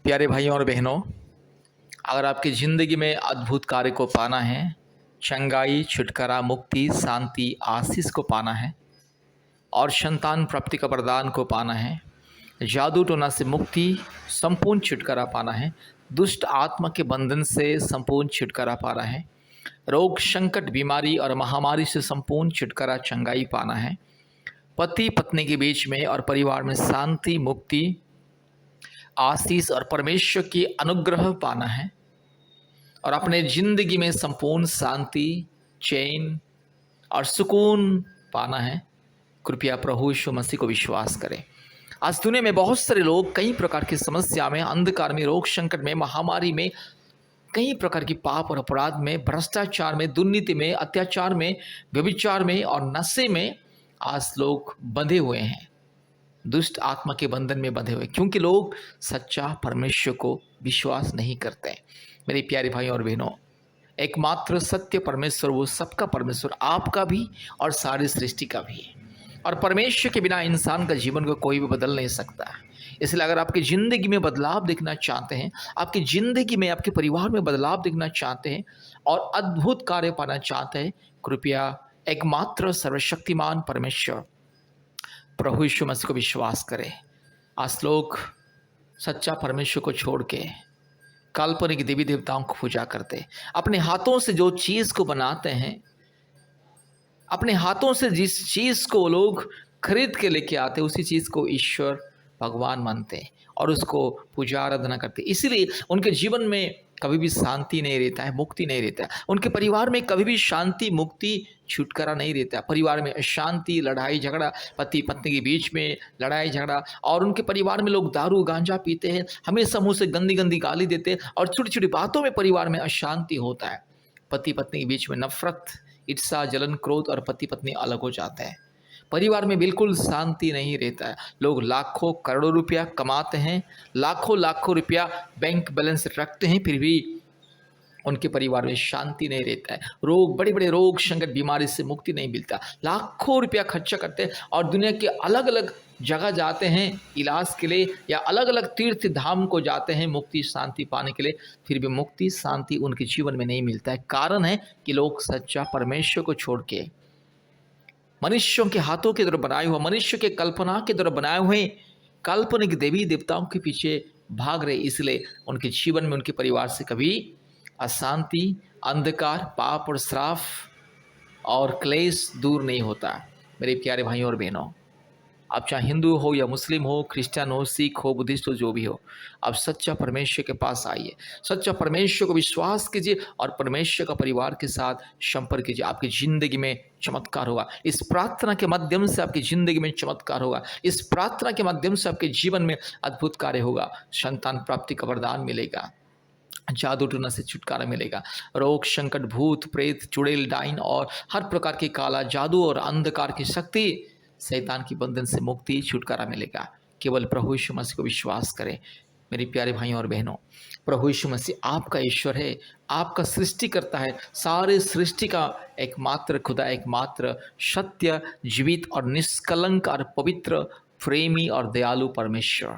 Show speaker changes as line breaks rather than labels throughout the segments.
प्यारे भाइयों और बहनों, अगर आपकी ज़िंदगी में अद्भुत कार्य को पाना है, चंगाई, छुटकारा, मुक्ति, शांति, आशीष को पाना है और संतान प्राप्ति का वरदान को पाना है, जादू टोना से मुक्ति, संपूर्ण छुटकारा पाना है, दुष्ट आत्मा के बंधन से संपूर्ण छुटकारा पाना है, रोग, संकट, बीमारी और महामारी से संपूर्ण छुटकारा, चंगाई पाना है, पति पत्नी के बीच में और परिवार में शांति, मुक्ति, आशीष और परमेश्वर की अनुग्रह पाना है और अपने ज़िंदगी में संपूर्ण शांति, चैन और सुकून पाना है। कृपया प्रभु यीशु मसीह को विश्वास करें। आज दुनिया में बहुत सारे लोग कई प्रकार की समस्या में, अंधकार में, रोग संकट में, महामारी में, कई प्रकार की पाप और अपराध में, भ्रष्टाचार में, दुर्नीति में, अत्याचार में, व्यभिचार में और नशे में आज लोग बंधे हुए हैं, दुष्ट आत्मा के बंधन में बंधे हुए, क्योंकि लोग सच्चा परमेश्वर को विश्वास नहीं करते। मेरे प्यारे भाइयों और बहनों, एकमात्र सत्य परमेश्वर, वो सबका परमेश्वर, आपका भी और सारी सृष्टि का भी, और परमेश्वर के बिना इंसान का जीवन को कोई भी बदल नहीं सकता। इसलिए अगर आपकी ज़िंदगी में बदलाव देखना चाहते हैं, आपकी ज़िंदगी में, आपके परिवार में बदलाव देखना चाहते हैं और अद्भुत कार्य पाना चाहते हैं, कृपया एकमात्र सर्वशक्तिमान परमेश्वर प्रभु यीशु मसीह को विश्वास करें। आज लोग सच्चा परमेश्वर को छोड़ के काल्पनिक देवी देवताओं को पूजा करते, अपने हाथों से जो चीज़ को बनाते हैं, अपने हाथों से जिस चीज़ को लोग खरीद के लेके आते, उसी चीज़ को ईश्वर भगवान मानते और उसको पूजा आराधना करते। इसीलिए उनके जीवन में कभी भी शांति नहीं रहता है, मुक्ति नहीं रहता है। उनके परिवार में कभी भी शांति, मुक्ति, छुटकारा नहीं रहता। परिवार में अशांति, लड़ाई झगड़ा, पति पत्नी के बीच में लड़ाई झगड़ा, और उनके परिवार में लोग दारू गांजा पीते हैं, हमेशा मुँह से गंदी गंदी गाली देते हैं और छोटी छोटी बातों में परिवार में अशांति होता है। पति पत्नी के बीच में नफरत, ईर्ष्या, जलन, क्रोध और पति पत्नी अलग हो जाते हैं। परिवार में बिल्कुल शांति नहीं रहता है। लोग लाखों करोड़ों रुपया कमाते हैं, लाखों लाखों रुपया बैंक बैलेंस रखते हैं, फिर भी उनके परिवार में शांति नहीं रहता है। रोग, बड़े बड़े रोग, संकट, बीमारी से मुक्ति नहीं मिलता। लाखों रुपया खर्चा करते हैं और दुनिया के अलग अलग जगह जाते हैं इलाज के लिए, या अलग अलग तीर्थ धाम को जाते हैं मुक्ति शांति पाने के लिए, फिर भी मुक्ति शांति उनके जीवन में नहीं मिलता है। कारण है कि लोग सच्चा परमेश्वर को छोड़ के मनुष्यों के हाथों के द्वारा बनाए हुए, मनुष्य के कल्पना के द्वारा बनाए हुए काल्पनिक देवी देवताओं के पीछे भाग रहे। इसलिए उनके जीवन में, उनके परिवार से कभी अशांति, अंधकार, पाप और श्राप और क्लेश दूर नहीं होता। मेरे प्यारे भाइयों और बहनों, आप चाहे हिंदू हो या मुस्लिम हो, क्रिश्चियन हो, सिख हो, बुद्धिस्ट हो, जो भी हो, आप सच्चा परमेश्वर के पास आइए, सच्चा परमेश्वर को विश्वास कीजिए और परमेश्वर का परिवार के साथ संपर्क कीजिए। आपकी ज़िंदगी में चमत्कार होगा। इस प्रार्थना के माध्यम से आपकी ज़िंदगी में चमत्कार होगा। इस प्रार्थना के माध्यम से आपके जीवन में अद्भुत कार्य होगा। संतान प्राप्ति का वरदान मिलेगा, जादू टोना से छुटकारा मिलेगा, रोग संकट, भूत प्रेत, चुड़ैल, डाइन और हर प्रकार की काला जादू और अंधकार की शक्ति, शैतान की बंधन से मुक्ति, छुटकारा मिलेगा। केवल प्रभु यीशु मसीह को विश्वास करें। मेरे प्यारे भाइयों और बहनों, प्रभु यीशु मसीह आपका ईश्वर है, आपका सृष्टि करता है, सारे सृष्टि का एकमात्र खुदा, एकमात्र सत्य, जीवित और निष्कलंक और पवित्र, प्रेमी और दयालु परमेश्वर।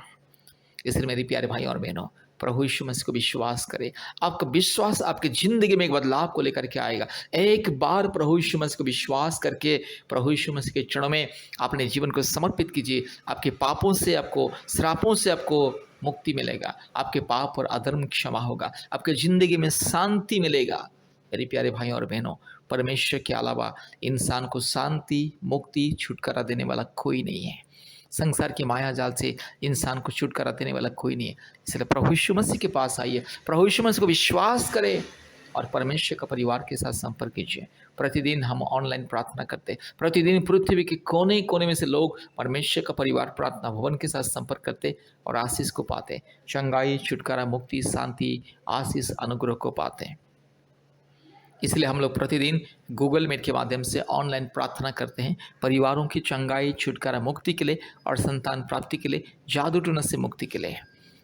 इसलिए मेरे प्यारे भाइयों और बहनों, प्रभु यीशु मसीह को विश्वास करें। आपका विश्वास आपकी ज़िंदगी में एक बदलाव को लेकर के आएगा। एक बार प्रभु यीशु मसीह को विश्वास करके प्रभु यीशु मसीह के चरणों में अपने जीवन को समर्पित कीजिए। आपके पापों से, आपको श्रापों से आपको मुक्ति मिलेगा। आपके पाप और अधर्म क्षमा होगा। आपके ज़िंदगी में शांति मिलेगा। मेरे प्यारे भाइयों और बहनों, परमेश्वर के अलावा इंसान को शांति, मुक्ति, छुटकारा देने वाला कोई नहीं है। संसार की माया जाल से इंसान को छुटकारा देने वाला कोई नहीं है। इसलिए प्रभु यीशु मसीह के पास आइए, प्रभु यीशु मसीह को विश्वास करें और परमेश्वर का परिवार के साथ संपर्क कीजिए। प्रतिदिन हम ऑनलाइन प्रार्थना करते हैं। प्रतिदिन पृथ्वी के कोने कोने में से लोग परमेश्वर का परिवार प्रार्थना भवन के साथ संपर्क करते और आशीष को पाते, चंगाई, छुटकारा, मुक्ति, शांति, आशीष, अनुग्रह को पाते हैं। इसलिए हम लोग प्रतिदिन गूगल मीट के माध्यम से ऑनलाइन प्रार्थना करते हैं परिवारों की चंगाई, छुटकारा, मुक्ति के लिए और संतान प्राप्ति के लिए, जादू टोना से मुक्ति के लिए।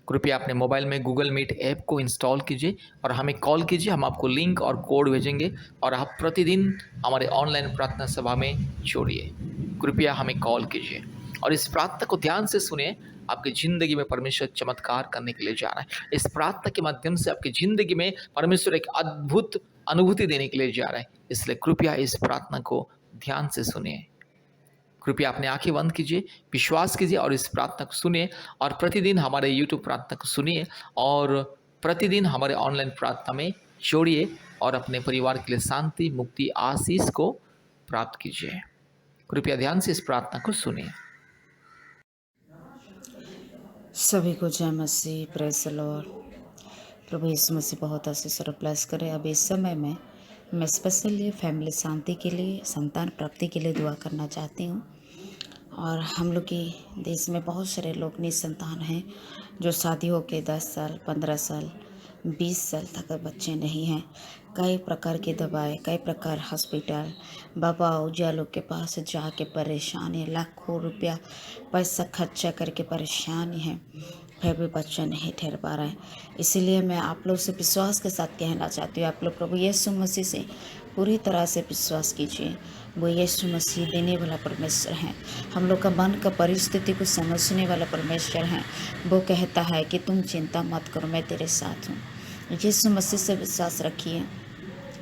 कृपया अपने मोबाइल में गूगल मीट ऐप को इंस्टॉल कीजिए और हमें कॉल कीजिए। हम आपको लिंक और कोड भेजेंगे और आप प्रतिदिन हमारे ऑनलाइन प्रार्थना सभा में जोड़िए। कृपया हमें कॉल कीजिए और इस प्रार्थना को ध्यान से सुनिए आपकी ज़िंदगी में परमेश्वर चमत्कार करने के लिए जा रहा है। इस प्रार्थना के माध्यम से आपकी ज़िंदगी में परमेश्वर एक अद्भुत अनुभूति देने के लिए जा रहा है। इसलिए कृपया इस प्रार्थना को ध्यान से सुनिए। कृपया अपनी आँखें बंद कीजिए, विश्वास कीजिए और इस प्रार्थना को सुनिए और प्रतिदिन हमारे यूट्यूब प्रार्थना को सुनिए और प्रतिदिन हमारे ऑनलाइन प्रार्थना में जोड़िए और अपने परिवार के लिए शांति, मुक्ति, आशीष को प्राप्त कीजिए। कृपया ध्यान से इस प्रार्थना को सुनिए।
सभी को जय मसीह, प्रेज़ द लॉर्ड। प्रभु यीशु मसीह बहुत आशीष और ब्लेस करे। अब इस समय में मैं स्पेशली फैमिली शांति के लिए, संतान प्राप्ति के लिए दुआ करना चाहती हूँ। और हम लोग के देश में बहुत सारे लोग निसंतान हैं जो शादी होके 10 साल, 15 साल, 20 साल तक बच्चे नहीं हैं। कई प्रकार की दवाएं, कई प्रकार हॉस्पिटल, बाबा ऊजा लोग के पास जाके परेशान है, लाखों रुपया पैसा खर्चा करके परेशान है, फिर भी बच्चा नहीं ठहर पा रहा है। इसीलिए मैं आप लोग से विश्वास के साथ कहना चाहती हूँ, आप लोग प्रभु यीशु मसीह से पूरी तरह से विश्वास कीजिए। वो यीशु मसीह देने वाला परमेश्वर है, हम लोग का मन का परिस्थिति को समझने वाला परमेश्वर है। वो कहता है कि तुम चिंता मत करो, मैं तेरे साथ हूँ। यीशु मसीह से विश्वास रखिए,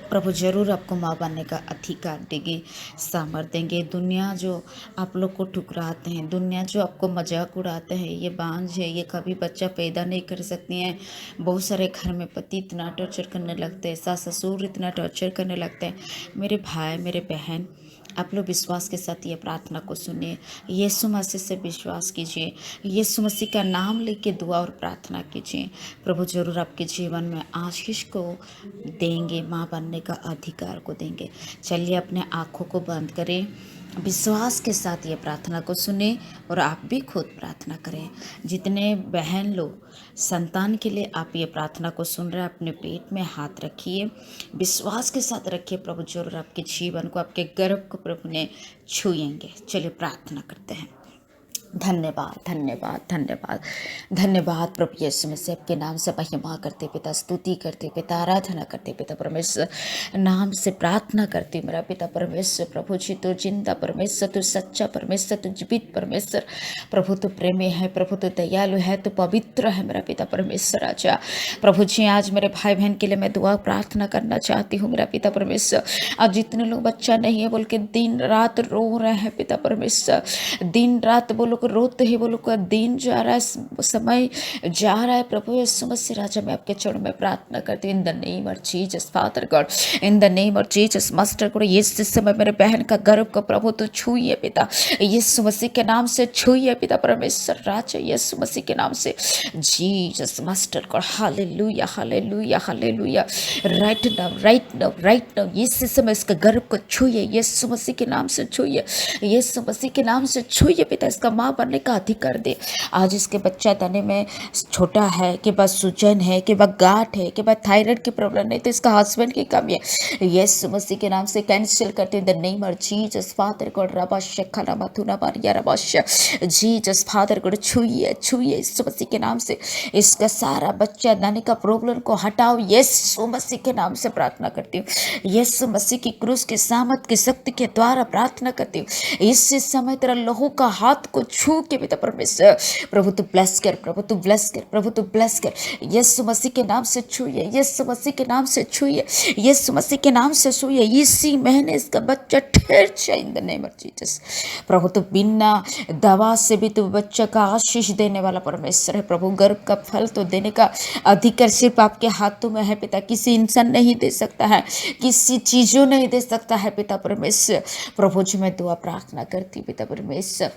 प्रभु जरूर आपको माँ बनने का अधिकार देंगे, सामर्थ देंगे। दुनिया जो आप लोग को ठुकराते हैं, दुनिया जो आपको मजाक उड़ाते हैं, ये बांझ है, ये कभी बच्चा पैदा नहीं कर सकती हैं। बहुत सारे घर में पति इतना टॉर्चर करने लगते हैं, सास ससुर इतना टॉर्चर करने लगते हैं। मेरे भाई, मेरे बहन, आप लोग विश्वास के साथ ये प्रार्थना को सुनिए, यीशु मसीह से विश्वास कीजिए, यीशु मसीह का नाम लेके दुआ और प्रार्थना कीजिए। प्रभु जरूर आपके जीवन में आशीष को देंगे, माँ बनने का अधिकार को देंगे। चलिए अपने आँखों को बंद करें, विश्वास के साथ ये प्रार्थना को सुने और आप भी खुद प्रार्थना करें। जितने बहन लोग संतान के लिए आप ये प्रार्थना को सुन रहे हैं, अपने पेट में हाथ रखिए, विश्वास के साथ रखिए। प्रभु जरूर आपके जीवन को, आपके गर्भ को प्रभु ने छुएंगे। चलिए प्रार्थना करते हैं। धन्यवाद, धन्यवाद, धन्यवाद, धन्यवाद प्रभु यीशु मसीह। आपके नाम से महिमा करते पिता, स्तुति करते पिता, आराधना करते पिता परमेश्वर, नाम से प्रार्थना करती मेरा पिता परमेश्वर। प्रभु जी तो जिंदा परमेश्वर, तो सच्चा परमेश्वर, तो जीवित परमेश्वर। प्रभु तो प्रेमी है, प्रभु तो दयालु है, तो पवित्र है मेरा पिता परमेश्वर। आजा प्रभु जी, आज मेरे भाई बहन के लिए मैं दुआ प्रार्थना करना चाहती हूँ मेरा पिता परमेश्वर। आज जितने लोग बच्चा नहीं है बोल के दिन रात रो रहे हैं पिता परमेश्वर, दिन रात वो लोग रोते हैं, वो लोग का दिन जा रहा है, समय जा रहा है। प्रभु यीशु मसीह राजा, मैं आपके चरणों में प्रार्थना करती हूँ, in the name of Jesus Father God, in the name of Jesus Master God. Yeshu समय मेरे बहन का गर्भ का प्रभु तो छूइए पिता, यीशु मसीह के नाम से छूइए पिता परमेश्वर राजा, यीशु मसीह के नाम से Jesus Master God. Hallelujah, hallelujah, hallelujah. Right now, right now, right now Yeshu समय इसका गर्भ को छूइए, यीशु मसीह के नाम से छूइए, यीशु मसीह के नाम से छूइए पिता, इसका माँ बनने का अधिकार दे। आज इसके बच्चा दाने में छोटा है कि बस सूजन है, कि वह गांठ है, कि वह थायराइड की प्रॉब्लम नहीं, तो इसका हस्बैंड की कमी है, यीशु मसीह के नाम से कैंसिल करते हैं the name of Jesus Father God. रबाश खला मथुना मारिया रबाश, जीसस फादर गॉड छुइए, छुइए यीशु मसीह के नाम से इसका सारा बच्चा दाने का प्रॉब्लम को हटाओ, यीशु मसीह के नाम से प्रार्थना करती हूँ। यीशु मसीह की क्रूस की सामर्थ की शक्ति के द्वारा प्रार्थना करती हूँ। इस समय तेरा लहू का हाथ को छू के पिता परमेश्वर, प्रभु तू ब्लेस कर, प्रभु तू ब्लेस कर, प्रभु तू ब्लेस कर, यीशु मसीह के नाम से छूइए, यीशु मसीह के नाम से छूइए, यीशु मसीह के नाम से छूइए। इसी महीने इसका बच्चा ठहर जाए in the name of Jesus. प्रभु तू बिना दवा से भी तू बच्चा का आशीष देने वाला परमेश्वर है। प्रभु गर्भ का फल तो देने का अधिकार सिर्फ आपके हाथों में है पिता, किसी इंसान नहीं दे सकता है, किसी चीजों नहीं दे सकता है पिता परमेश्वर। प्रभु जी मैं दुआ प्रार्थना करती पिता परमेश्वर,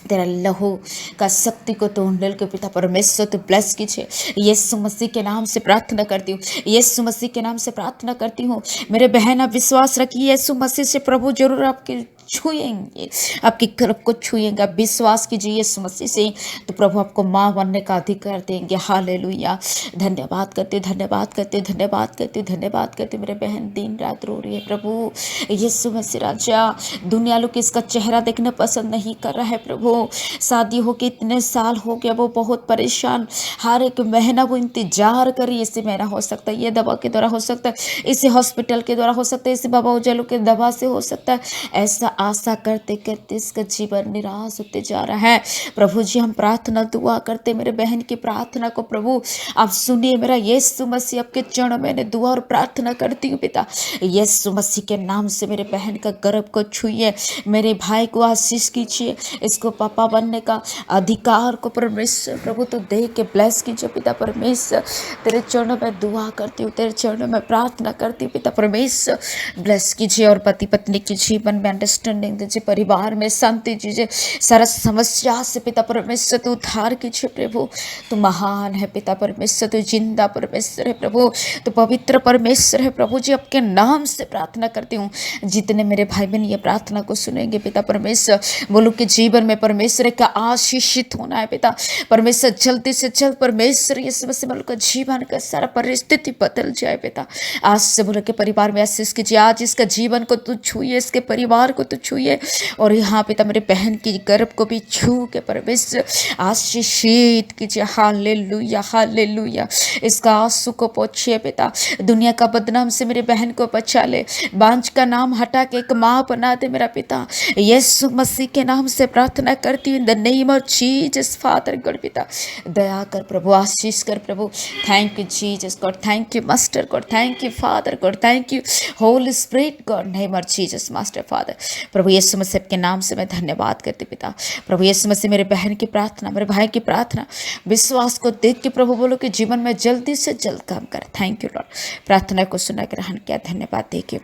तेरा लहू का शक्ति को तो उंडल के पिता परमेश्वर तो ब्लेस कीजिए। यीशु मसीह के नाम से प्रार्थना करती हूँ, यीशु मसीह के नाम से प्रार्थना करती हूँ। मेरे बहन आप विश्वास रखिए, यीशु मसीह से प्रभु जरूर आपके छुएंगे, आपकी गर्भ को छुएंगे। विश्वास कीजिए यीशु मसीह से, तो प्रभु आपको माँ बनने का अधिकार देंगे। हालेलुया। धन्यवाद करते, धन्यवाद करते, धन्यवाद करते, धन्यवाद करते। मेरे बहन दिन रात रो रही है प्रभु यीशु मसीह राजा, दुनिया लोग इसका चेहरा देखना पसंद नहीं कर रहा है प्रभु। शादी हो के इतने साल हो गया, वो बहुत परेशान, हर एक महीना वो इंतजार करी, इससे महीना हो सकता है, ये दवा के द्वारा हो सकता है, इसे हॉस्पिटल के द्वारा हो सकता है, इसे बाबा उजालों के दवा से हो सकता है। ऐसा आशा करते करते इसका जीवन निराश होते जा रहा है। प्रभु जी हम प्रार्थना दुआ करते मेरे बहन की प्रार्थना को प्रभु आप सुनिए। मेरा यीशु मसीह आपके चरणों में मैंने दुआ और प्रार्थना करती हूँ पिता। यीशु मसीह के नाम से मेरे बहन का गर्भ को छुइए, मेरे भाई को आशीष कीजिए, इसको पापा बनने का अधिकार को परमेश्वर प्रभु तो दे के ब्लेस कीजिए पिता परमेश्वर। तेरे चरणों में दुआ करती हूँ, तेरे चरणों में प्रार्थना करती हूँ पिता परमेश्वर। ब्लेस कीजिए और पति पत्नी के जीवन में अंडरस्टैंडिंग दीजिए, परिवार में शांति दीजिए, सारा समस्या से पिता परमेश्वर तो उद्धार कीजिए प्रभु। तो महान है पिता परमेश्वर, तो जिंदा परमेश्वर है प्रभु, तो पवित्र परमेश्वर है प्रभु जी। आपके नाम से प्रार्थना करती हूँ, जितने मेरे भाई बहन ये प्रार्थना को सुनेंगे पिता परमेश्वर, वो लोग के जीवन में परमेश्वर का आशीषित होना है पिता परमेश्वर। जल्दी से जल्द परमेश्वर यीशु मसीह वो लोग का जीवन का सारा परिस्थिति बदल जाए पिता। आज से वो लोग के परिवार में आशीष कीजिए, आज इसका जीवन को तू छूइए, इसके परिवार को तू छूइए, और यहाँ पिता मेरे बहन की गर्भ को भी छू के परमेश्वर आशीषित कीजिए। Hallelujah hallelujah. इसका आंसू को पोछिए पिता, दुनिया का बदनाम से मेरे बहन को बचा ले, बांझ का नाम हटा के एक माँ बना दे मेरा पिता। यीशु मसीह के नाम से प्रार्थना करती हूँ, in the name of Jesus Father God पिता दया कर प्रभु, आशीष कर प्रभु। Thank you Jesus God, thank you Master God, thank you Father God, thank you Holy Spirit God, name of Jesus Master Father. प्रभु यीशु मसीह के नाम से मैं धन्यवाद करती पिता। प्रभु यीशु मसीह मेरे बहन की प्रार्थना, मेरे भाई की प्रार्थना, विश्वास को देख के प्रभु बोलो कि जीवन में जल्दी से जल्द काम कर। थैंक यू लॉर्ड, प्रार्थना को सुना ग्रहण किया, धन्यवाद देखिए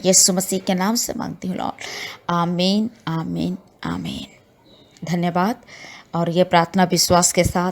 यीशु मसीह के नाम से मांगती हूँ लॉर्ड, आमीन आमीन आमीन। धन्यवाद। और ये प्रार्थना विश्वास के साथ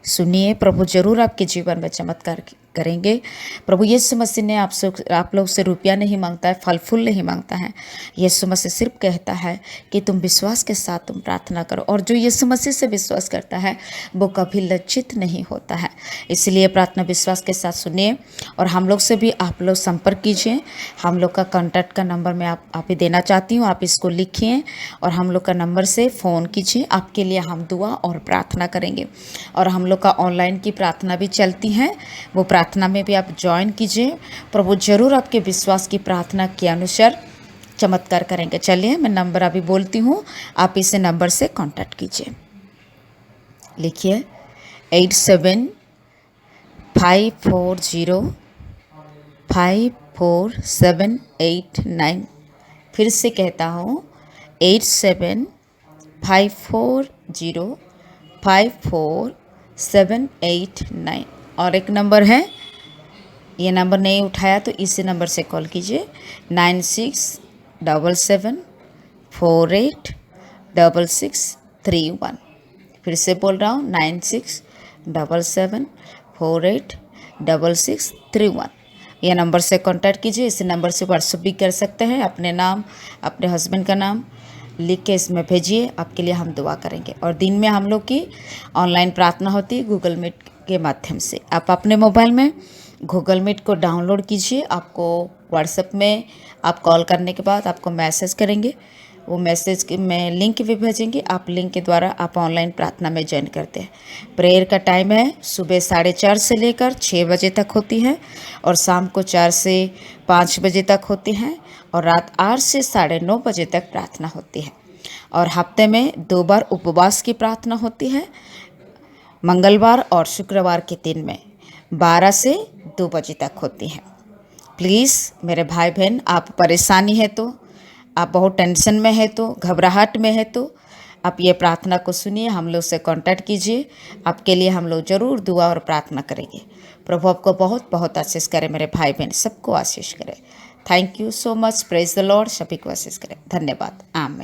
सुनिए, प्रभु जरूर आपके जीवन में चमत्कार करेंगे। प्रभु यीशु मसीह ने आप लोग से रुपया नहीं मांगता है, फल फूल नहीं मांगता है। यीशु मसीह सिर्फ कहता है कि तुम विश्वास के साथ तुम प्रार्थना करो, और जो यीशु मसीह से विश्वास करता है वो कभी लज्जित नहीं होता है। इसलिए प्रार्थना विश्वास के साथ सुनिए, और हम लोग से भी आप लोग संपर्क कीजिए। हम लोग का कॉन्टैक्ट का नंबर मैं आप ही देना चाहती हूँ, आप इसको लिखिए और हम लोग का नंबर से फ़ोन कीजिए। आपके लिए हम दुआ और प्रार्थना करेंगे। और हम लोग का ऑनलाइन की प्रार्थना भी चलती हैं, वो प्रार्थना में भी आप ज्वाइन कीजिए। प्रभु जरूर आपके विश्वास की प्रार्थना के अनुसार चमत्कार करेंगे। चलिए मैं नंबर अभी बोलती हूँ, आप इसे नंबर से कांटेक्ट कीजिए। लिखिए 8754054789। फिर से कहता हूँ 8754054789। और एक नंबर है, ये नंबर नहीं उठाया तो इसी नंबर से कॉल कीजिए 9677486631। फिर से बोल रहा हूँ 9677486631। यह नंबर से कांटेक्ट कीजिए। इसी नंबर से व्हाट्सएप भी कर सकते हैं। अपने नाम, अपने हस्बैंड का नाम लिख के इसमें भेजिए, आपके लिए हम दुआ करेंगे। और दिन में हम लोग की ऑनलाइन प्रार्थना होती है गूगल मीट के माध्यम से। आप अपने मोबाइल में गूगल मीट को डाउनलोड कीजिए। आपको व्हाट्सएप में आप कॉल करने के बाद आपको मैसेज करेंगे, वो मैसेज में लिंक भी भेजेंगे। आप लिंक के द्वारा आप ऑनलाइन प्रार्थना में ज्वाइन करते हैं। प्रेयर का टाइम है सुबह 4:30 से लेकर 6 बजे तक होती है, और शाम को 4 से 5 बजे तक होती हैं, और रात 8 से 9:30 बजे तक प्रार्थना होती है। और हफ्ते में 2 बार उपवास की प्रार्थना होती है, मंगलवार और शुक्रवार के दिन में 12 से 2 बजे तक होती है। प्लीज़ मेरे भाई बहन, आप परेशानी है तो, आप बहुत टेंशन में है तो, घबराहट में है तो आप ये प्रार्थना को सुनिए, हम लोग से कांटेक्ट कीजिए। आपके लिए हम लोग ज़रूर दुआ और प्रार्थना करेंगे। प्रभु आपको बहुत बहुत आशीष करे मेरे भाई बहन, सबको आशीष करे। Thank you so much. Praise the Lord. सभी को आशीष करे। धन्यवाद।